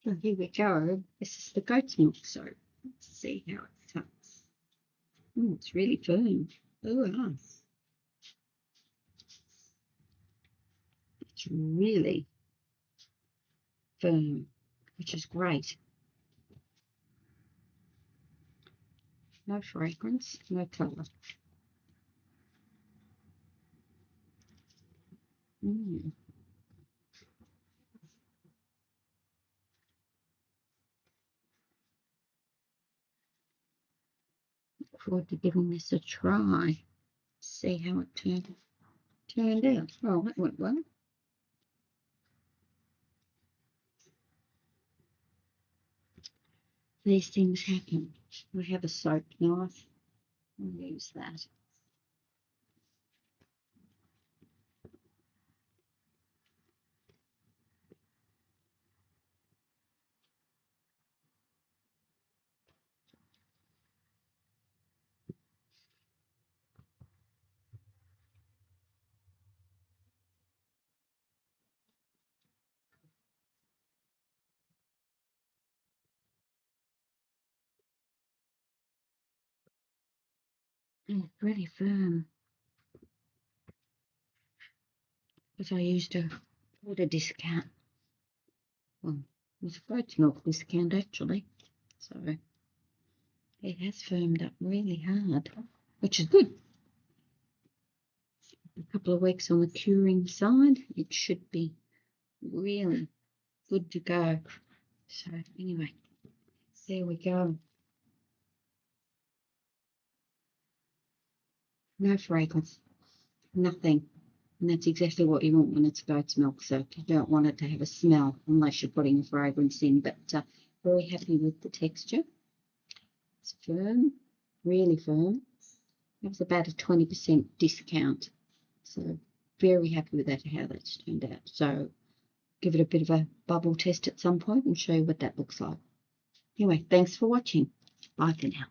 So here we go. This is the goat's milk soap. Let's see how it tastes. It's really firm. Oh, nice. It's really firm, which is great. No fragrance, no colour. Look forward to giving this a try. See how it turned out. Oh, that went well. These things happen. We have a soap knife. We'll use that. Really firm. Because I used a water discount. Well, it was a goat's milk discount actually. So it has firmed up really hard, which is good. A couple of weeks on the curing side, it should be really good to go. So anyway, there we go. No fragrance, nothing. And that's exactly what you want when it's goat's milk soap. You don't want it to have a smell unless you're putting a fragrance in. But very happy with the texture. It's firm, really firm. It was about a 20% discount. So very happy with that, how that's turned out. So give it a bit of a bubble test at some point and show you what that looks like. Anyway, thanks for watching. Bye for now.